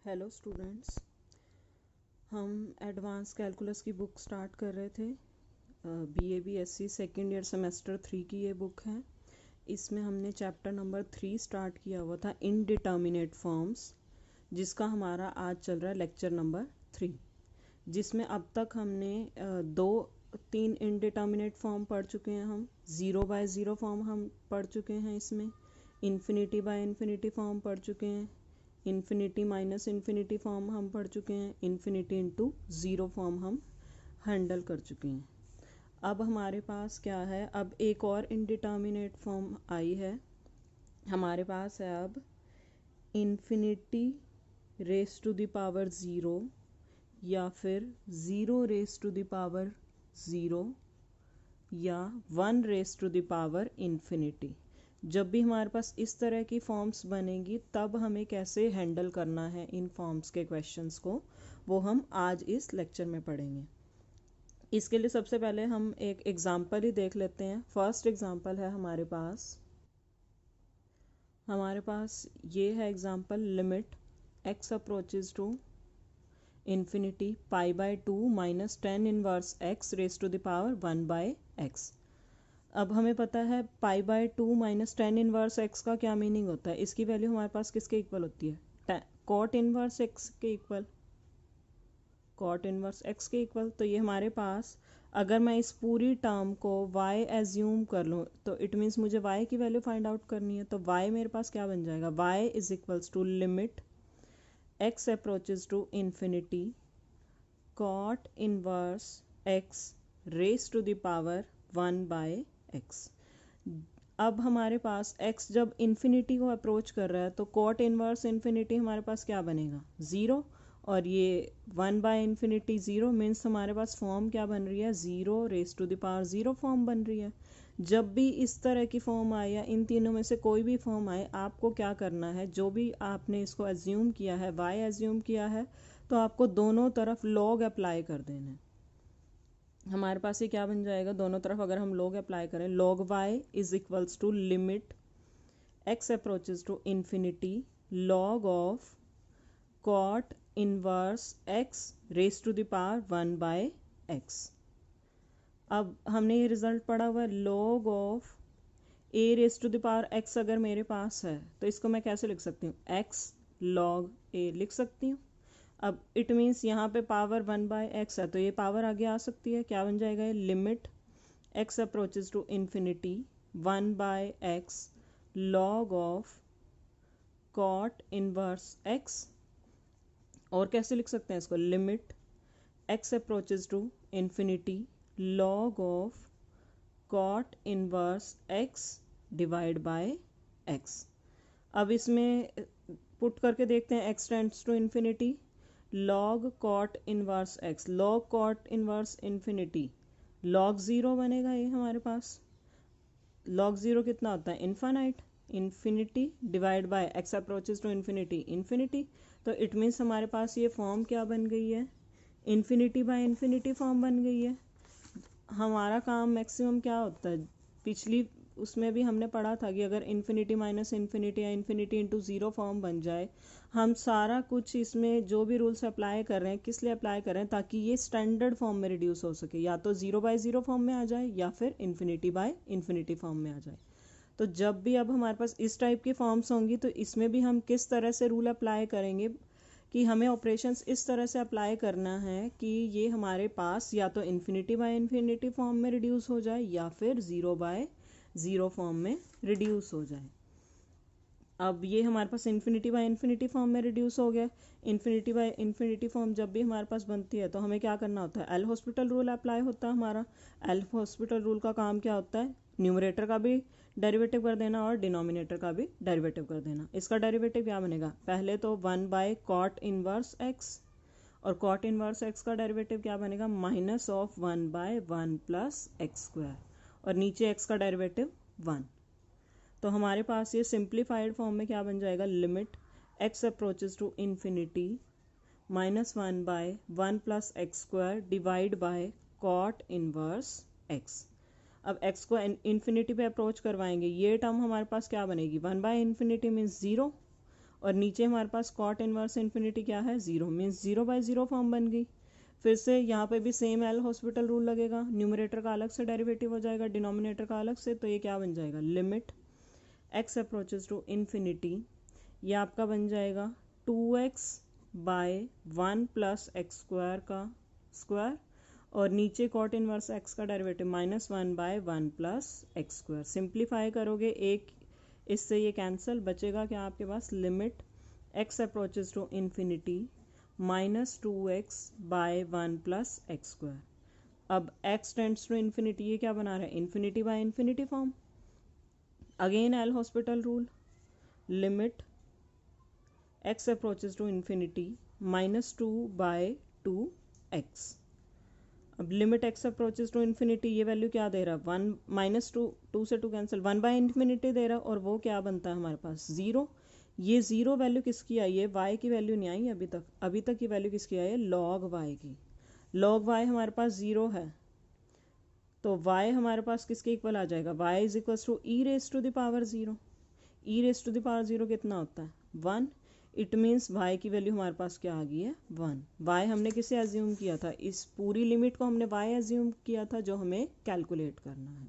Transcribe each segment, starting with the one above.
Hello students, हम advance calculus की book start कर रहे थे। BABSC सेकेंड ईयर सेमेस्टर 3 की ये बुक है। इसमें हमने चैप्टर नंबर 3 स्टार्ट किया हुआ था, इनडिटर्मिनेट फॉर्म्स, जिसका हमारा आज चल रहा है लेक्चर नंबर 3, जिसमें अब तक हमने 2-3 इनडिटर्मिनेट फॉर्म पढ़ चुके हैं। हम 0 बाय 0 फॉर्म हम पढ़ चुके हैं, इसमें इन्फिनिटी बाय इन्फिनिटी फॉर्म पढ़ चुके हैं, इन्फिनिटी माइनस इन्फिनिटी फॉर्म हम पढ़ चुके हैं, इन्फिनिटी इंटू ज़ीरो फॉर्म हम हैंडल कर चुके हैं। अब हमारे पास क्या है, अब एक और इनडिटर्मिनेट फॉर्म आई है हमारे पास है। अब infinity raise to the power zero या फिर zero raise to the power zero या 1 raise to the power infinity. जब भी हमारे पास इस तरह की फॉर्म्स बनेगी तब हमें कैसे हैंडल करना है इन फॉर्म्स के क्वेश्चंस को, वो हम आज इस लेक्चर में पढ़ेंगे। इसके लिए सबसे पहले हम एक एग्जांपल ही देख लेते हैं। फर्स्ट एग्जांपल है हमारे पास ये है example, limit x approaches to infinity pi by 2 minus 10 inverse x raise to the power 1 by x। अब हमें पता है pi by 2 minus 10 inverse x का क्या मीनिंग होता है। इसकी वैल्यू हमारे पास किसके इक्वल होती है, कॉट इनवर्स एक्स के इक्वल, कॉट इनवर्स एक्स के इक्वल। तो ये हमारे पास, अगर मैं इस पूरी टर्म को y एज्यूम कर लूँ तो इट मीन्स मुझे y की वैल्यू फाइंड आउट करनी है। तो y मेरे पास क्या बन जाएगा, y is equals to limit x approaches to infinity cot inverse x raise to the power 1 by x। अब हमारे पास x जब इन्फिनिटी को अप्रोच कर रहा है तो कॉट इनवर्स इन्फिनिटी हमारे पास क्या बनेगा, ज़ीरो, और ये 1 बाय इन्फिनिटी ज़ीरो मीन्स हमारे पास फॉर्म क्या बन रही है, zero raise to the power zero form बन रही है। जब भी इस तरह की फॉर्म आए या इन तीनों में से कोई भी फॉर्म आए, आपको क्या करना है, जो भी आपने इसको एज्यूम किया है, y एज्यूम किया है, तो आपको दोनों तरफ log अप्लाई कर देना है। हमारे पास ये क्या बन जाएगा, दोनों तरफ अगर हम log अप्लाई करें, log y is equals to limit x approaches to infinity log of cot inverse x raise to the power 1 by x। अब हमने ये रिजल्ट पढ़ा हुआ है, log of a raise to the power x अगर मेरे पास है तो इसको मैं कैसे लिख सकती हूँ, x log a लिख सकती हूँ। अब इट मीन्स यहाँ पे पावर 1 बाय एक्स है तो ये पावर आगे आ सकती है, क्या बन जाएगा, ये limit x approaches to infinity 1 by x log of cot inverse x। और कैसे लिख सकते हैं इसको, limit x approaches to infinity log of cot inverse x divide by x। अब इसमें पुट करके देखते हैं, x tends to infinity, log cot inverse x, log cot inverse infinity, log zero बनेगा ये हमारे पास। log ज़ीरो कितना होता है, infinite, infinity divide by x approaches to infinity infinity. तो इट मीन्स हमारे पास ये फॉर्म क्या बन गई है, इन्फिनिटी बाय इन्फिनिटी फॉर्म बन गई है। हमारा काम मैक्सिमम क्या होता है, पिछली उसमें भी हमने पढ़ा था कि अगर इन्फिनिटी माइनस इन्फिनिटी या इन्फिनिटी इंटू ज़ीरो फॉर्म बन जाए, हम सारा कुछ इसमें जो भी रूल्स अप्लाई कर रहे हैं किस लिए अप्लाई कर रहे हैं, ताकि ये स्टैंडर्ड फॉर्म में रिड्यूस हो सके, या तो 0 बाय 0 फॉर्म में आ जाए या फिर इन्फिनिटी बाय इन्फिनिटी फॉर्म में आ जाए। तो जब भी अब हमारे पास इस टाइप की फॉर्म्स होंगी तो इसमें भी हम किस तरह से रूल अप्लाई करेंगे कि हमें ऑपरेशंस इस तरह से अप्लाई करना है कि ये हमारे पास या तो इन्फिनिटी बाय इन्फिनिटी फॉर्म में रिड्यूस हो जाए या फिर 0 बाय 0 फॉर्म में रिड्यूस हो जाए। अब ये हमारे पास इन्फिनिटी बाय इन्फिनिटी फॉर्म में रिड्यूस हो गया। इन्फिनिटी बाय इन्फिनिटी फॉर्म जब भी हमारे पास बनती है तो हमें क्या करना होता है, एल हॉस्पिटल रूल अप्लाई होता है हमारा। एल हॉस्पिटल रूल का काम क्या होता है, न्यूमरेटर का भी डेरिवेटिव कर देना और डिनोमिनेटर का भी डेरिवेटिव कर देना। इसका डेरिवेटिव क्या बनेगा, पहले तो 1 बाय कॉट इनवर्स एक्स, और कॉट इनवर्स एक्स का डेरिवेटिव क्या बनेगा, minus of 1 by 1 plus x square, और नीचे एक्स का डेरिवेटिव 1। तो हमारे पास ये सिंप्लीफाइड फॉर्म में क्या बन जाएगा, limit x approaches to infinity minus 1 by 1 plus x square divide by cot inverse x। अब x को इन्फिनिटी पे अप्रोच करवाएंगे, ये टर्म हमारे पास क्या बनेगी, 1 बाय इन्फिनिटी मीन्स 0, और नीचे हमारे पास कॉट इनवर्स इन्फिनिटी क्या है 0, मीन्स 0/0 फॉर्म बन गई। फिर से यहाँ पे भी सेम एल हॉस्पिटल रूल लगेगा, न्यूमरेटर का अलग से डेरिवेटिव हो जाएगा, डिनोमिनेटर का अलग से, तो ये क्या बन जाएगा limit x approaches to infinity, ये आपका बन जाएगा 2x/1 + x² का स्क्वायर, और नीचे कॉट इनवर्स एक्स का डेरिवेटिव -1/1 + x²। सिंप्लीफाई करोगे एक इससे ये कैंसिल, बचेगा क्या आपके पास limit x approaches to infinity -2x/1 + x²। अब x टेंड्स टू इन्फिनिटी, ये क्या बना रहा है infinity by infinity form. Again L hospital rule, limit x approaches to infinity -2/2x। अब limit x approaches to infinity, ये वैल्यू क्या दे रहा है 1 -2 से 2 कैंसिल 1/∞ दे रहा है, और वो क्या बनता है हमारे पास 0। ये 0 वैल्यू किसकी आई है, y की वैल्यू नहीं आई अभी तक ये वैल्यू किसकी आई है log y की। log y हमारे पास 0 है, तो y हमारे पास किसके इक्वल आ जाएगा, y = e⁻0। e⁻0 कितना होता है 1, इट मीन्स y की वैल्यू हमारे पास क्या आ गई है 1। y हमने किसे एज्यूम किया था, इस पूरी लिमिट को हमने y एज्यूम किया था जो हमें कैलकुलेट करना है।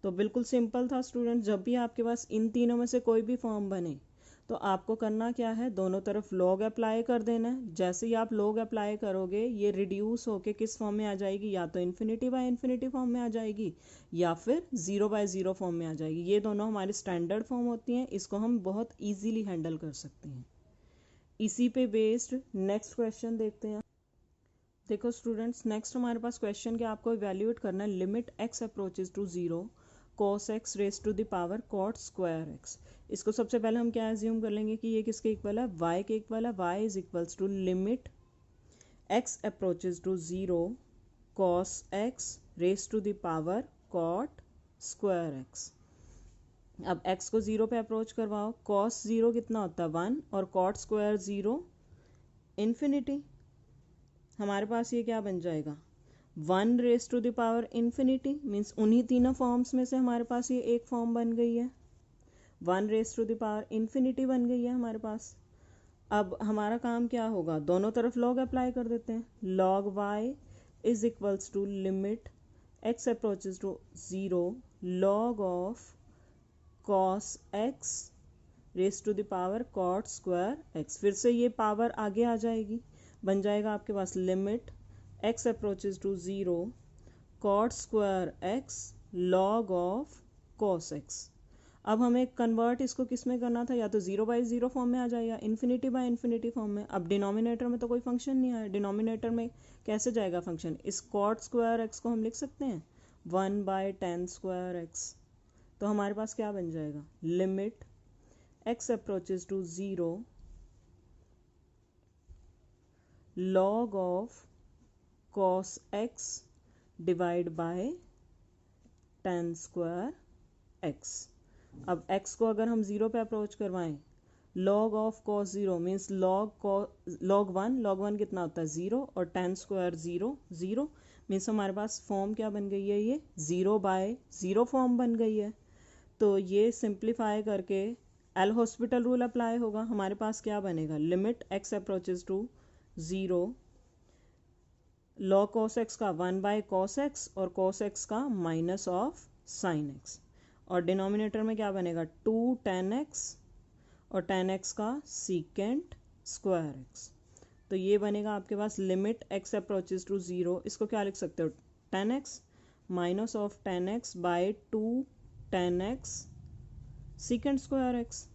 तो बिल्कुल सिंपल था स्टूडेंट, जब भी आपके पास इन तीनों में से कोई भी फॉर्म बने तो आपको करना क्या है, दोनों तरफ log अप्लाई कर देना है। जैसे ही आप log अप्लाई करोगे ये रिड्यूस होके किस फॉर्म में आ जाएगी, या तो इन्फिनिटी बाय इन्फिनिटी फॉर्म में आ जाएगी या फिर 0/0 फॉर्म में आ जाएगी। ये दोनों हमारी स्टैंडर्ड फॉर्म होती हैं, इसको हम बहुत ईजीली हैंडल कर सकते हैं। इसी पे बेस्ड नेक्स्ट क्वेश्चन देखते हैं। देखो स्टूडेंट्स, नेक्स्ट हमारे पास क्वेश्चन क्या आपको इवेल्यूएट करना है, limit x approaches to 0 cos x raised to the power cot square x। इसको सबसे पहले हम क्या एज्यूम कर लेंगे कि ये किसके इक्वल है, y के इक्वल है। y = limit x approaches to 0 cos x raised to the power cot square x। अब x को 0 पे अप्रोच करवाओ, cos 0 कितना होता है 1 और cot square 0 इन्फिनिटी। हमारे पास ये क्या बन जाएगा 1⁻∞, मीन्स उन्हीं तीनों फॉर्म्स में से हमारे पास ये एक फॉर्म बन गई है, 1⁻∞ बन गई है हमारे पास। अब हमारा काम क्या होगा, दोनों तरफ log अप्लाई कर देते हैं। log y = limit x approaches to 0 log of cos x raised to the power cot square x। फिर से ये पावर आगे आ जाएगी, बन जाएगा आपके पास limit x approaches to 0 cot square x log of cos x। अब हमें कन्वर्ट इसको किस में करना था, या तो 0/0 फॉर्म में आ जाए या इन्फिनिटी बाय इन्फिनिटी फॉर्म में। अब डिनोमिनेटर में तो कोई फंक्शन नहीं आया, डिनोमिनेटर में कैसे जाएगा फंक्शन, इस cot square x को हम लिख सकते हैं 1/tan² x। तो हमारे पास क्या बन जाएगा limit x approaches to 0 log of cos x divide by tan² x। अब x को अगर हम 0 पे अप्रोच करवाएं, log of cos 0 means log 1 कितना होता है 0 और tan² 0 मीन्स हमारे पास फॉर्म क्या बन गई है, ये 0/0 फॉर्म बन गई है। तो ये सिंप्लीफाई करके एल हॉस्पिटल रूल अप्लाई होगा, हमारे पास क्या बनेगा limit x approaches to 0 log cos x का 1/cos x और cos x का -sin x, और डिनोमिनेटर में क्या बनेगा 2tan x और tan x का sec² x। तो ये बनेगा आपके पास लिमिट x अप्रोचेज टू 0, इसको क्या लिख सकते हो tan x -tan x by 2tan x sec² x।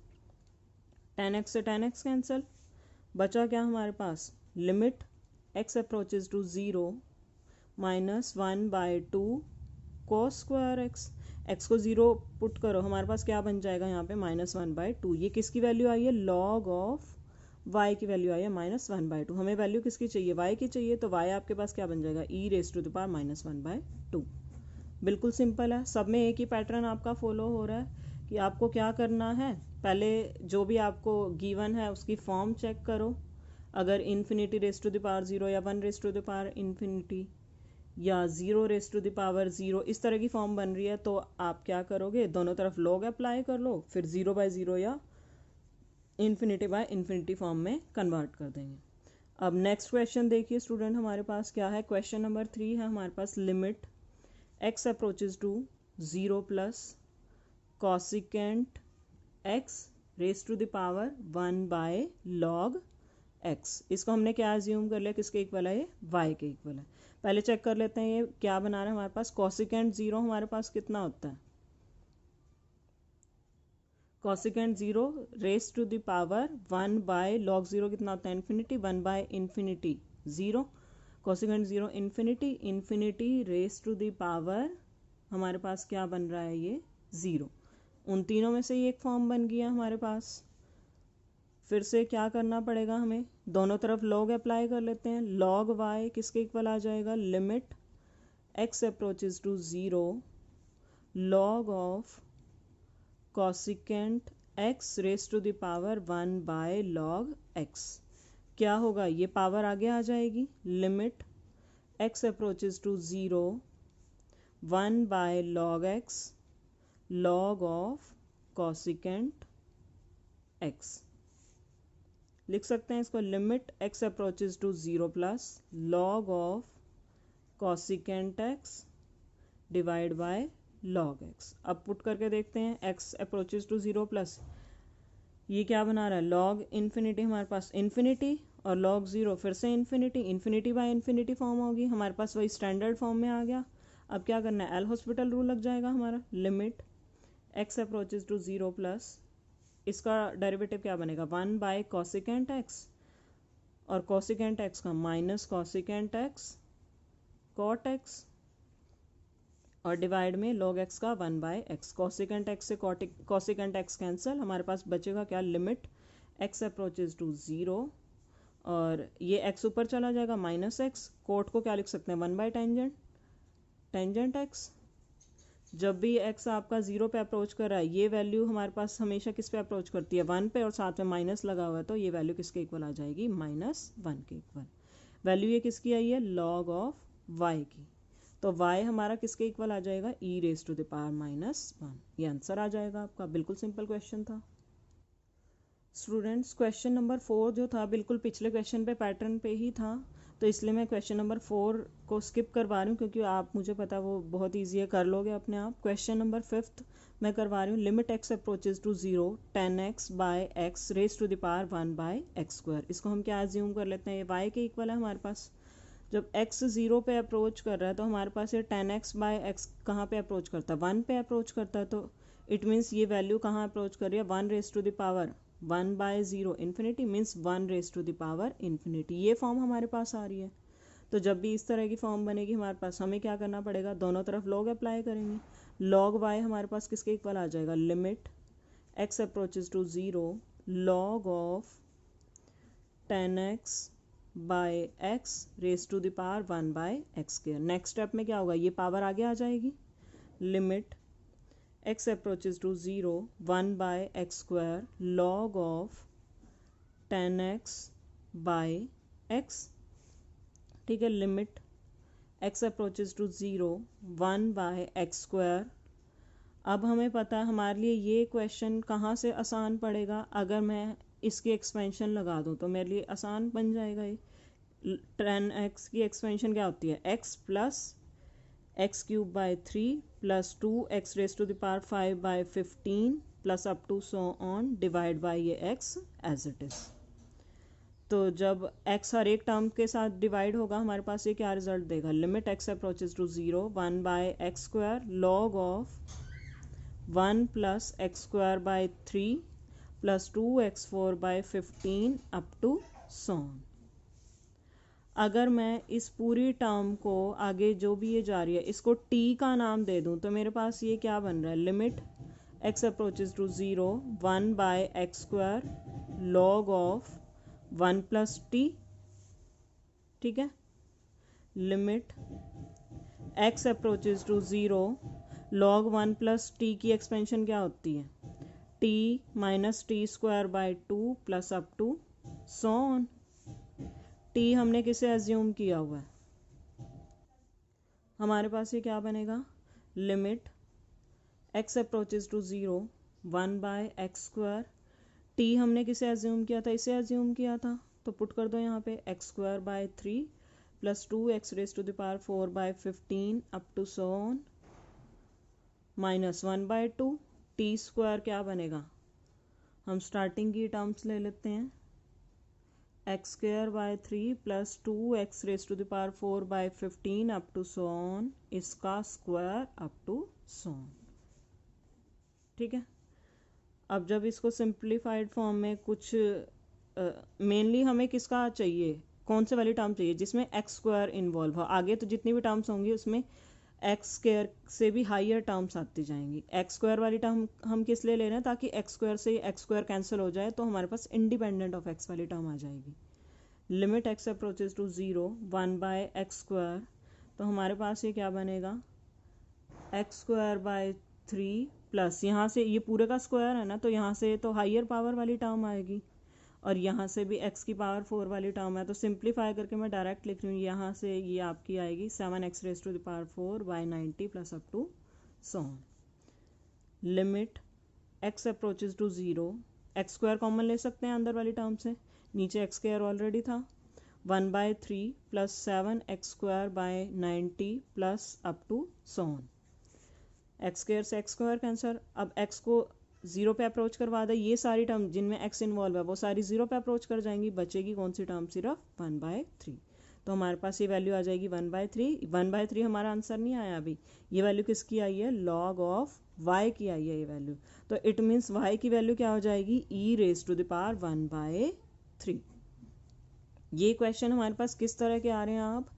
tan x से tan x कैंसिल, बचा क्या हमारे पास limit x approaches to 0 -1/2 cos² x। x को 0 पुट करो, हमारे पास क्या बन जाएगा यहाँ पे -1/2। ये किसकी वैल्यू आई है, log ऑफ y की वैल्यू आई है -1/2। हमें वैल्यू किसकी चाहिए, y की चाहिए, तो y आपके पास क्या बन जाएगा e⁻⁻1/2। बिल्कुल सिंपल है, सब में एक ही पैटर्न आपका फॉलो हो रहा है कि आपको क्या करना है, पहले जो भी आपको गिवन है उसकी फॉर्म चेक करो। अगर ∞⁻⁻0 या 1⁻∞ या 0⁻⁻0 इस तरह की फॉर्म बन रही है, तो आप क्या करोगे, दोनों तरफ log अप्लाई कर लो, फिर 0/0 या इन्फिनिटी बाय इन्फिनिटी फॉर्म में कन्वर्ट कर देंगे। अब नेक्स्ट क्वेश्चन देखिए स्टूडेंट, हमारे पास क्या है, क्वेश्चन नंबर 3 है हमारे पास, limit x approaches to 0 plus cosecant x raise to the power 1 by log x। इसको हमने क्या अज्यूम कर लिया, किसके इक्वल है, ये y के इक्वल है। पहले चेक कर लेते हैं ये क्या बना रहा है हमारे पास, कॉसिकेंट 0 हमारे पास कितना होता है, cosecant 0 raise to the power 1 by log 0 कितना होता है, infinity, 1 by infinity 0, cosecant 0 infinity, infinity raise to the power हमारे पास क्या बन रहा है, ये 0। उन तीनों में से ये एक फॉर्म बन गया हमारे पास। फिर से क्या करना पड़ेगा हमें, दोनों तरफ लॉग अप्लाई कर लेते हैं। लॉग y किसके इक्वल आ जाएगा, limit x approaches to 0 log of cosecant x raise to the power 1 by log x। क्या होगा, ये पावर आगे आ जाएगी, limit x approaches to 0 1 by log x log of cosecant x। लिख सकते हैं इसको, limit x approaches to 0 plus log of cosecant x divide by log x। अब पुट करके देखते हैं, x अप्रोचेज टू 0 प्लस ये क्या बना रहा है, लॉग इन्फिनिटी हमारे पास इन्फिनिटी और लॉग 0 फिर से infinity, infinity by infinity form होगी, हमारे पास वही स्टैंडर्ड फॉर्म में आ गया। अब क्या करना है, एल हॉस्पिटल रूल लग जाएगा हमारा, limit x approaches to 0 plus इसका डेरिवेटिव क्या बनेगा, 1 बाय कॉसिकेंट x और कॉसिकेंट x का minus cosecant x cot x और डिवाइड में log x का 1 बाय एक्स। कॉसिकेंट x से कॉसिकेंट x कैंसिल, हमारे पास बचेगा क्या, लिमिट x अप्रोचेज टू 0 और ये x ऊपर चला जाएगा माइनस x, कोट को क्या लिख सकते हैं, 1 बाय टेंजेंट, टेंजेंट x। जब भी x आपका 0 पे अप्रोच कर रहा है, ये वैल्यू हमारे पास हमेशा किस पे अप्रोच करती है, 1 पे, और साथ में माइनस लगा हुआ है, तो ये वैल्यू किसके इक्वल आ जाएगी, -1 के इक्वल। वैल्यू ये किसकी आई है, लॉग ऑफ y की, तो y हमारा किसके इक्वल आ जाएगा, e raise to the power -1। ये आंसर आ जाएगा आपका, बिल्कुल सिंपल क्वेश्चन था। स्टूडेंट्स क्वेश्चन नंबर 4 जो था बिल्कुल पिछले क्वेश्चन पे पैटर्न पे ही था, तो इसलिए मैं क्वेश्चन नंबर 4 को स्किप करवा रही हूँ, क्योंकि आप, मुझे पता वो बहुत ईजी है, कर लोगे अपने आप। क्वेश्चन नंबर 5 मैं करवा रही हूँ, limit x approaches to 0 10x by x raise to the power 1 by x square. इसको हम क्या अज्यूम कर लेते हैं, ये y के इक्वल है हमारे पास। जब x 0 पे अप्रोच कर रहा है तो हमारे पास ये 10x बाय x कहाँ पे अप्रोच करता है, 1 पे अप्रोच करता है, तो इट मीन्स ये वैल्यू कहाँ अप्रोच कर रही है, 1 raise to the power 1 by 0 infinity, means 1 raise to the power infinity. ये फॉर्म हमारे पास आ रही है। तो जब भी इस तरह की फॉर्म बनेगी हमारे पास, हमें क्या करना पड़ेगा, दोनों तरफ लॉग अप्लाई करेंगे। लॉग y हमारे पास किसके इक्वल आ जाएगा, limit x approaches to 0 log of 10x by x raise to the power 1 by x square. Next step में क्या होगा, ये पावर आगे आ जाएगी, limit x approaches to 0 1 by x square log of 10x by x। ठीक है, limit x approaches to 0 1 by x square. अब हमें पता है हमारे लिए ये क्वेश्चन कहाँ से आसान पड़ेगा, अगर मैं इसकी एक्सपेंशन लगा दूँ तो मेरे लिए आसान बन जाएगा। ये 10x की एक्सपेंशन क्या होती है, x plus x cube by 3 plus 2x raise to the power 5 by 15 plus up to so on divide by ये x एज इट इज़। तो जब x हर एक टर्म के साथ डिवाइड होगा हमारे पास ये क्या रिजल्ट देगा, limit x approaches to 0 1 by x square log of 1 plus x square by 3 plus 2x4 by 15 up to so on. अगर मैं इस पूरी टर्म को आगे जो भी ये जा रही है इसको t का नाम दे दूं तो मेरे पास ये क्या बन रहा है, limit x approaches to 0 1 by x square log of 1 plus t. ठीक है, limit x approaches to 0 log 1 plus t की एक्सपेंशन क्या होती है, t minus t square by 2 plus up to so on. t हमने किसे एज्यूम किया हुआ है, हमारे पास ये क्या बनेगा, limit x approaches to 0 1 by x square t हमने किसे एज्यूम किया था, इसे एज्यूम किया था, तो पुट कर दो यहाँ पे X square by 3 plus 2 X raise to the power 4 by 15 up to so on minus 1 by 2। T square क्या बनेगा, हम स्टार्टिंग की टर्म्स ले लेते हैं, X square by 3 plus 2 X raise to the power 4 by 15 up to so on, इसका square up to so on. ठीक है, अब जब इसको सिंप्लीफाइड फॉर्म में कुछ मेनली हमें किसका चाहिए, कौन से वाली टर्म चाहिए जिसमें एक्स स्क्वायर इन्वॉल्व हो, आगे तो जितनी भी टर्म्स होंगी उसमें एक्स स्क्वायर से भी हाइयर टर्म्स आती जाएंगी। एक्स स्क्वायर वाली टर्म हम किस लिए ले रहे हैं, ताकि एक्स स्क्वायर से एक्स स्क्वायर कैंसिल हो जाए तो हमारे पास इंडिपेंडेंट ऑफ एक्स वाली टर्म आ जाएगी। Limit x approaches to 0 1 by x square, तो हमारे पास ये क्या बनेगा, एक्स स्क्वायर बाय 3 प्लस यहाँ से ये पूरे का स्क्वायर है ना, तो यहाँ से तो हाइयर पावर वाली टर्म आएगी और यहाँ से भी x की पावर 4 वाली टर्म है, तो सिंप्लीफाई करके मैं डायरेक्ट लिख रही हूँ, यहाँ से ये आपकी आएगी 7x raise to the power 4 by 90 plus up to so on. Limit x approaches to 0, x square common ले सकते हैं अंदर वाली टर्म से, नीचे एक्स स्क्वायर ऑलरेडी था, 1 by 3 plus 7x square by 90 plus up to so on. X square से x square cancel, अब x को 0 पे अप्रोच करवा दे, ये सारी टर्म जिनमें x इन्वॉल्व है वो सारी 0 पे अप्रोच कर जाएंगी, बचेगी कौन सी टर्म, सिर्फ 1 बाय 3। तो हमारे पास ये वैल्यू आ जाएगी 1 बाय 3। 1 बाय 3 हमारा आंसर नहीं आया अभी, ये वैल्यू किसकी आई है, लॉग ऑफ y की आई है ये वैल्यू, तो इट मीन्स y की वैल्यू क्या हो जाएगी, e raise to the power 1 by 3। ये क्वेश्चन हमारे पास किस तरह के आ रहे हैं, आप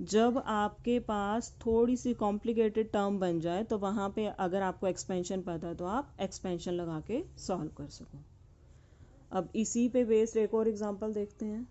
जब आपके पास थोड़ी सी कॉम्प्लिकेटेड टर्म बन जाए तो वहाँ पे अगर आपको एक्सपेंशन पता है तो आप एक्सपेंशन लगा के सॉल्व कर सको। अब इसी पे बेस्ड एक और एग्जांपल देखते हैं।